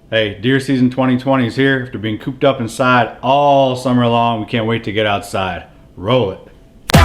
Hey, deer season 2020 is here. After being cooped up inside all summer long, we can't wait to get outside. Roll it. My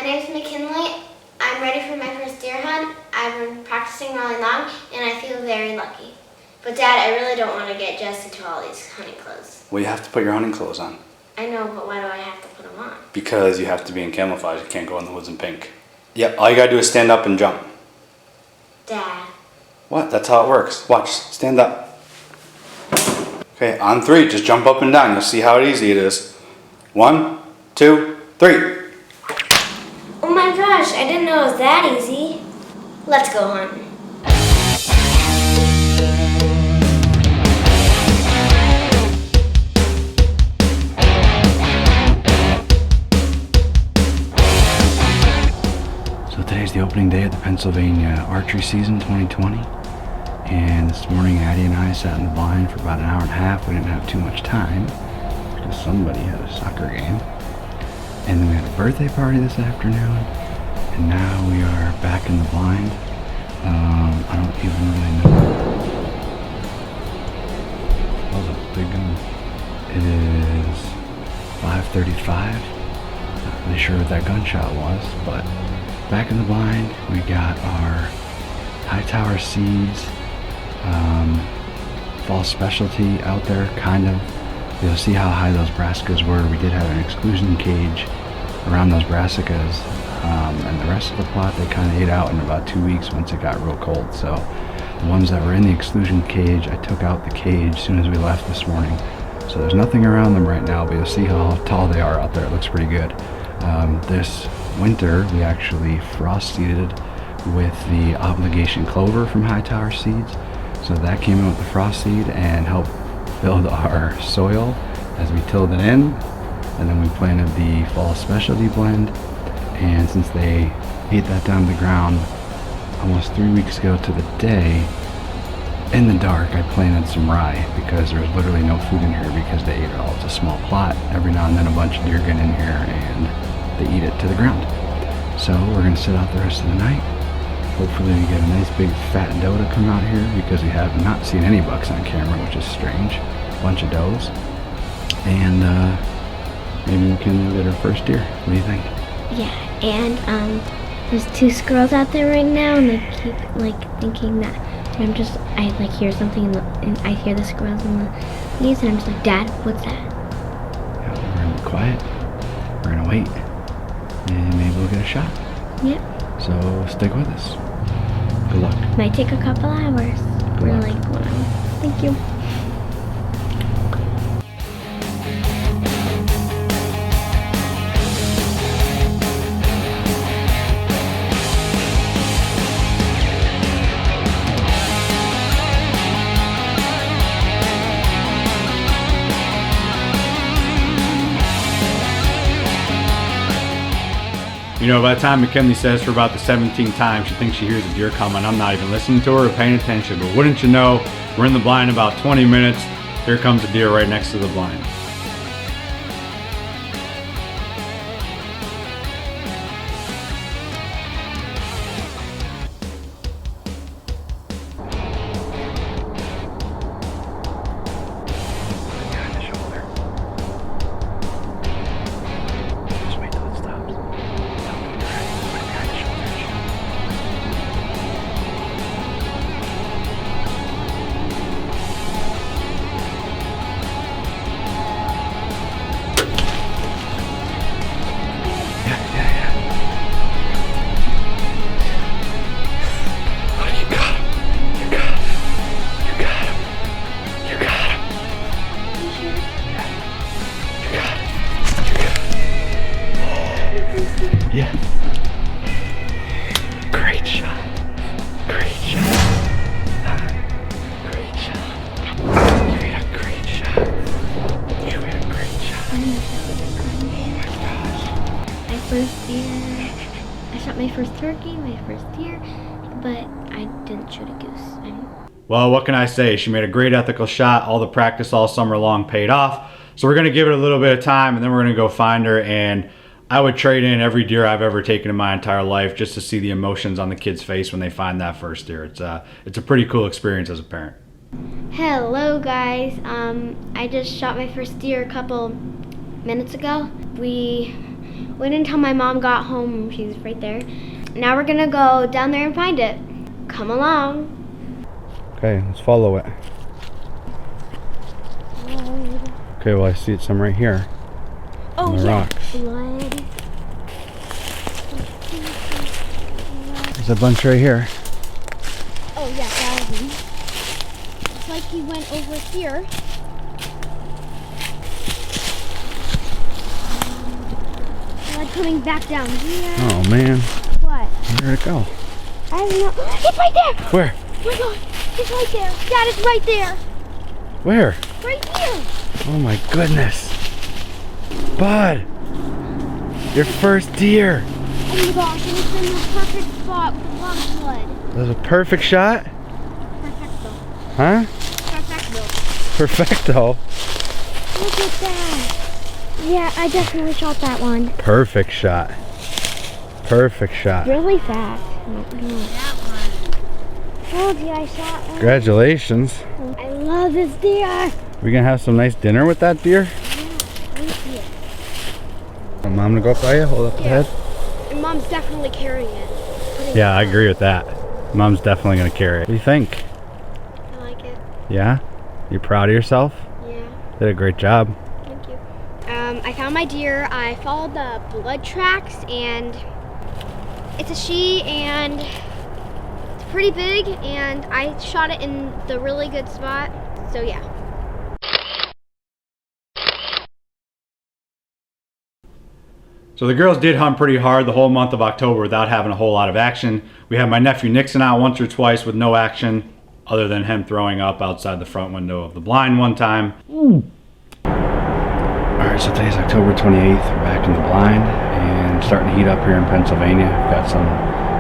name's McKinley. I'm ready for my first deer hunt. I've been practicing really long and I feel very lucky. But Dad, I really don't want to get dressed into all these hunting clothes. Well, you have to put your hunting clothes on. I know, but why do I have to put them on? Because you have to be in camouflage. You can't go in the woods in pink. Yep, all you gotta do is stand up and jump. Dad. What? That's how it works. Watch, stand up. Okay, on 3, just jump up and down. You'll see how easy it is. 1, 2, 3. Oh my gosh, I didn't know it was that easy. Let's go hunting. So today's the opening day of the Pennsylvania archery season 2020. And this morning Addie and I sat in the blind for about an hour and a half. We didn't have too much time because somebody had a soccer game. And then we had a birthday party this afternoon. And now we are back in the blind. I don't even really know. That was a big gun. It is 5:35. Not really sure what that gunshot was, but back in the blind, we got our Hightower seeds, fall specialty out there, kind of. You'll see how high those brassicas were. We did have an exclusion cage around those brassicas, and the rest of the plot they kind of ate out in about 2 weeks once it got real cold. So the ones that were in the exclusion cage, I took out the cage as soon as we left this morning. So there's nothing around them right now, but you'll see how tall they are out there. It looks pretty good. This winter we actually frost seeded with the obligation clover from Hightower Seeds. So that came in with the frost seed and helped build our soil as we tilled it in. And then we planted the fall specialty blend. And since they ate that down to the ground almost 3 weeks ago to the day, in the dark I planted some rye because there was literally no food in here because they ate it all. It's a small plot. Every now and then a bunch of deer get in here and they eat it to the ground. So we're going to sit out the rest of the night. Hopefully we get a nice big fat doe to come out here because we have not seen any bucks on camera, which is strange. A bunch of does. And maybe we can get our first deer. What do you think? Yeah, and there's 2 squirrels out there right now and they keep thinking that I hear something and I hear the squirrels in the leaves and I'm just like, Dad, what's that? Yeah, we're going to be quiet. We're going to wait. And maybe we'll get a shot. Yep. So stick with us. Good luck. Might take a couple hours. Good Or luck. like 1 hour. Thank you. You know, by the time McKinley says for about the 17th time she thinks she hears a deer coming, I'm not even listening to her or paying attention. But wouldn't you know, we're in the blind about 20 minutes. Here comes a deer right next to the blind. Behind the shoulder. Just wait till it stops. Tell me when you're ready. Put it behind the shoulder and shoot. Yeah. Oh, you got him. You got him. You got him. You got him. You got it. Yeah. Great shot. Great shot. Great shot. You made a great shot. You made a great shot. Oh my gosh. My first deer. I shot my first turkey, my first deer, but I didn't shoot a goose. Well, what can I say? She made a great ethical shot. All the practice all summer long paid off. So we're going to give it a little bit of time and then we're going to go find her. And I would trade in every deer I've ever taken in my entire life just to see the emotions on the kid's face when they find that first deer. It's a pretty cool experience as a parent. Hello guys, I just shot my first deer a couple minutes ago. We waited until my mom got home, she's right there. Now we're gonna go down there and find it. Come along. Okay, let's follow it. Okay, well I see some right here. Oh the yeah, rocks. blood. There's a bunch right here. Oh yeah, that was him. Looks like he went over here. Blood coming back down here. Oh man, What? where'd it go? I don't know. It's right there! Where? Oh my god, it's right there. Dad, it's right there. Where? Right here. Oh my goodness. Bud, your first deer. Oh my gosh, and it's in the perfect spot with a lot of blood. That was a perfect shot? Perfecto. Huh? Perfecto. Perfecto. Look at that. Yeah, I definitely shot that one. Perfect shot. Perfect shot. Really fast. That one. Told you I shot one. Congratulations. I love this deer. We gonna have some nice dinner with that deer? Right here. Want Mom to go up by you? Hold up the head? And Mom's definitely carrying it. Yeah, I agree with that. Mom's definitely gonna carry it. What do you think? I like it. Yeah? You proud of yourself? Yeah. Did a great job. Thank you. I found my deer. I followed the blood tracks, and it's a she, and it's pretty big, and I shot it in the really good spot. So yeah. So the girls did hunt pretty hard the whole month of October without having a whole lot of action. We had my nephew Nixon out once or twice with no action, other than him throwing up outside the front window of the blind one time. Alright, so today's October 28th. We're back in the blind and starting to heat up here in Pennsylvania. We've got some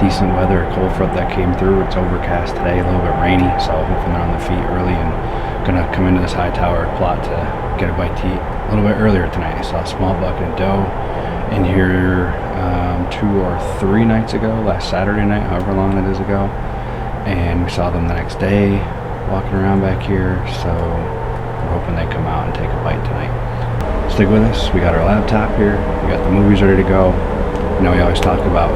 decent weather, a cold front that came through. It's overcast today, a little bit rainy, so hopefully they're on the feet early and gonna come into this Hightower plot to get a bite to eat a little bit earlier tonight. I saw a small buck and a doe in here 2 or 3 nights ago, last Saturday night, however long that is ago, and we saw them the next day walking around back here, so we're hoping they come out and take a bite tonight. Stick with us. We got our laptop here, we got the movies ready to go. I know we always talk about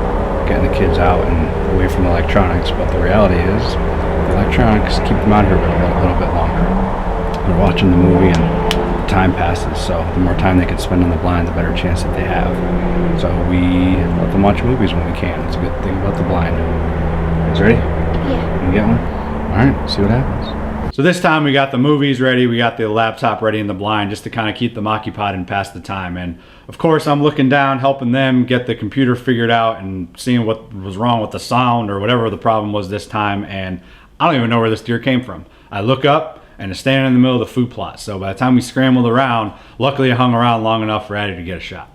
getting the kids out and away from the electronics, but the reality is the electronics keep them out here a little bit longer. They're watching the movie and time passes, so the more time they can spend on the blind, the better chance that they have. So we let them watch movies when we can. It's a good thing about the blind. You guys ready? Yeah. Can you get one? Alright, see what happens. So this time we got the movies ready, we got the laptop ready in the blind just to kind of keep them occupied and pass the time. And of course I'm looking down, helping them get the computer figured out and seeing what was wrong with the sound or whatever the problem was this time, and I don't even know where this deer came from. I look up and it's standing in the middle of the food plot. So by the time we scrambled around, luckily I hung around long enough for Addie to get a shot.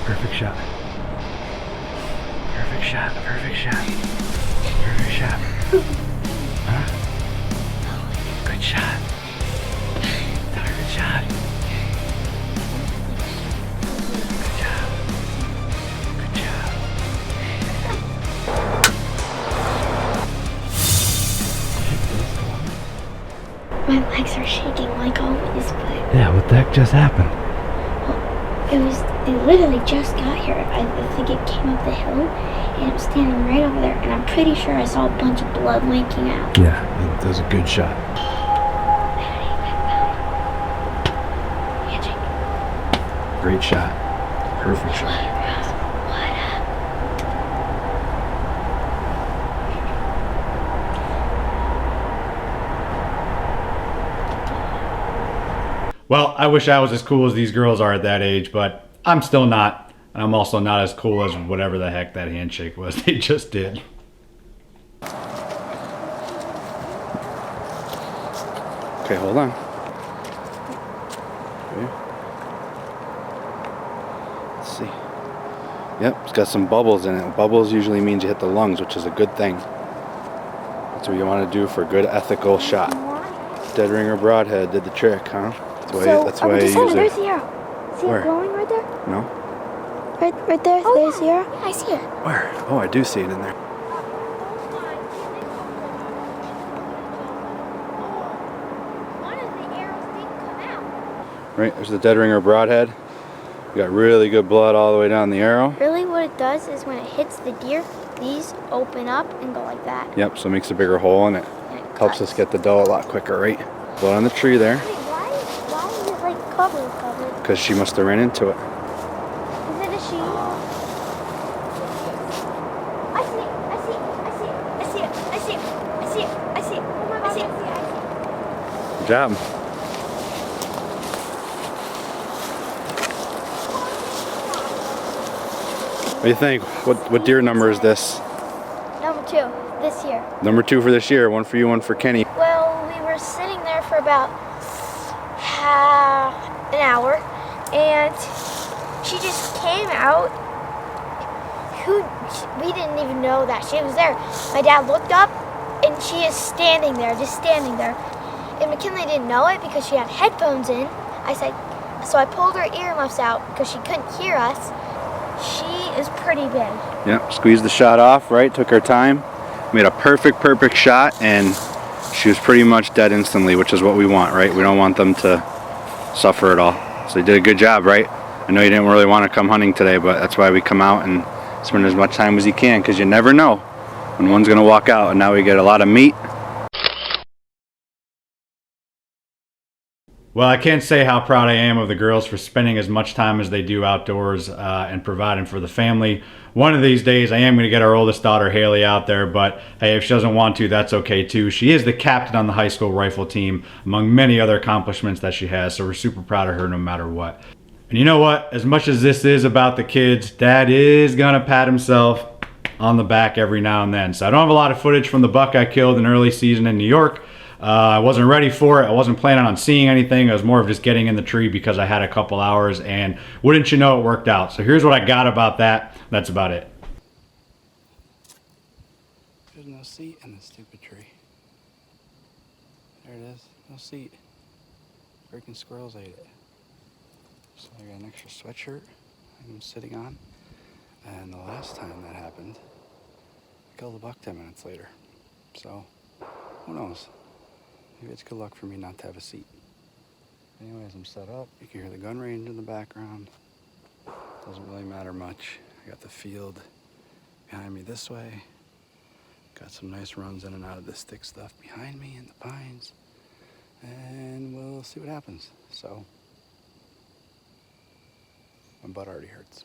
Perfect shot. Perfect shot. Perfect shot. Perfect shot. Huh? Good shot. Good shot. Good job. Good job. My legs are shaking like always, but Yeah, what the heck just happened? They literally just got here. I think it came up the hill, and it was standing right over there. And I'm pretty sure I saw a bunch of blood leaking out. Yeah, that was a good shot. Great shot. Perfect shot. Well, I wish I was as cool as these girls are at that age, but I'm still not. And I'm also not as cool as whatever the heck that handshake was they just did. Okay, hold on. Okay. Let's see. Yep, it's got some bubbles in it. Bubbles usually means you hit the lungs, which is a good thing. That's what you want to do for a good ethical shot. Dead ringer broadhead did the trick, huh? That's why I use there's it. the arrow. See Where? it glowing right there? No? Right there. Oh, There's the arrow. I see it. Where? Oh, I do see it in there. One of the arrows didn't come out. Right, there's the dead ringer broadhead. You got really good blood all the way down the arrow. Really, what it does is when it hits the deer, these open up and go like that. Yep, so it makes a bigger hole and it And it helps cuts. us get the doe a lot quicker, right? Blood on the tree there, Wait, why is it like covered? because she must have ran into it. Is it a she? I see it. I see it. I see it. I see it. I see it. I see it. I see it. Oh my God, I see it. Good job. What do you think? What deer number is this? Number 2, this year. Number 2 for this year. One for you, one for Kenny. Well, we were sitting there for about half an hour, and she just came out. We didn't even know that she was there. My dad looked up, and she is standing there, just standing there. And McKinley didn't know it because she had headphones in. So I pulled her earmuffs out because she couldn't hear us. She is pretty big. Yep, squeezed the shot off, right? Took her time. Made a perfect shot, and she was pretty much dead instantly, which is what we want, right? We don't want them to suffer at all. So you did a good job, right? I know you didn't really want to come hunting today, but that's why we come out and spend as much time as you can, because you never know when one's going to walk out, and now we get a lot of meat. Well, I can't say how proud I am of the girls for spending as much time as they do outdoors and providing for the family. One of these days, I am going to get our oldest daughter, Haley, out there, but hey, if she doesn't want to, that's okay too. She is the captain on the high school rifle team, among many other accomplishments that she has, so we're super proud of her no matter what. And you know what? As much as this is about the kids, Dad is going to pat himself on the back every now and then. So I don't have a lot of footage from the buck I killed in early season in New York. I wasn't ready for it. I wasn't planning on seeing anything. I was more of just getting in the tree because I had a couple hours, and wouldn't you know, it worked out. So here's what I got about that. That's about it. There's no seat in this stupid tree. There it is. No seat. Freaking squirrels ate it. So I got an extra sweatshirt I'm sitting on. And the last time that happened, I killed a buck 10 minutes later. So, who knows? Maybe it's good luck for me not to have a seat. Anyways, I'm set up. You can hear the gun range in the background. Doesn't really matter much. I got the field behind me this way. Got some nice runs in and out of this thick stuff behind me in the pines. And we'll see what happens. So, my butt already hurts.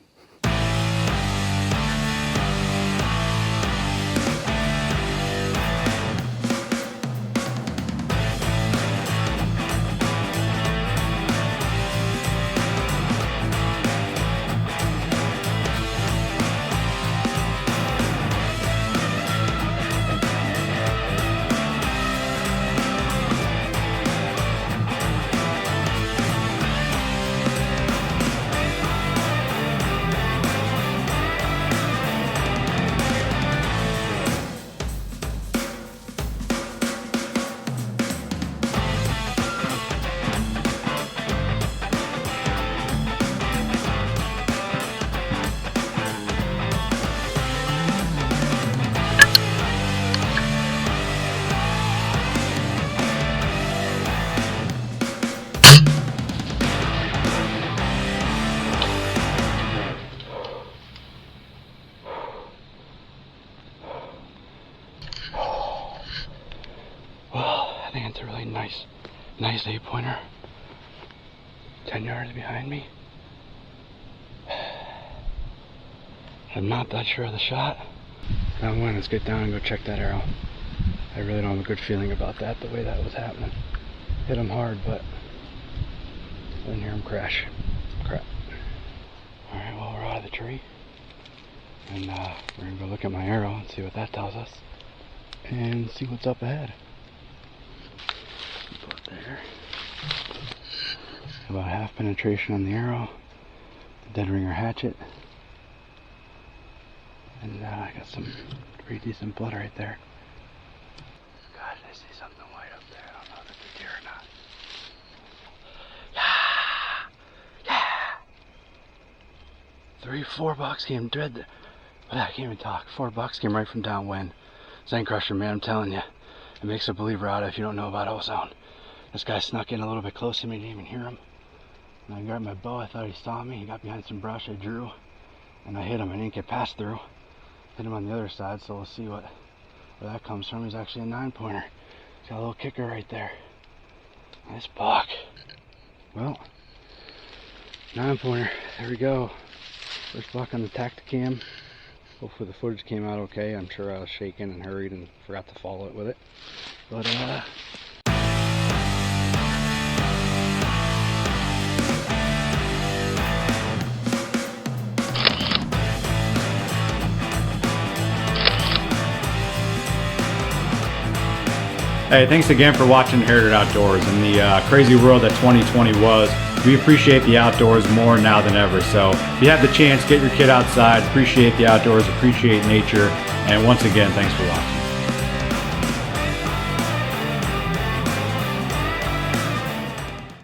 Nice. Nice 8-pointer. 10 yards behind me. I'm not that sure of the shot. Round one, let's get down and go check that arrow. I really don't have a good feeling about that, the way that was happening. Hit him hard, but I didn't hear him crash. Crap. Alright, well, we're out of the tree. And we're gonna go look at my arrow and see what that tells us. And see what's up ahead. Put there. About half penetration on the arrow. The dead ringer hatchet. And I got some pretty decent blood right there. God, I see something white up there. I don't know if it's a deer or not. Yeah! 4 bucks came dead. I can't even talk. 4 bucks came right from downwind. Zen Crusher, man, I'm telling you. It makes a believer out of if you don't know about ozone. This guy snuck in a little bit close to me, didn't even hear him. And I grabbed my bow, I thought he saw me. He got behind some brush, I drew. And I hit him, I didn't get past through. Hit him on the other side, so we'll see where that comes from. He's actually a 9-pointer. He's got a little kicker right there. Nice buck. Well, 9-pointer, there we go. First buck on the Tacticam. Hopefully the footage came out okay. I'm sure I was shaking and hurried and forgot to follow it with it. But Hey, thanks again for watching Heritage Outdoors. In the crazy world that 2020 was, we appreciate the outdoors more now than ever. So if you have the chance, get your kid outside, appreciate the outdoors, appreciate nature, and once again, thanks for watching.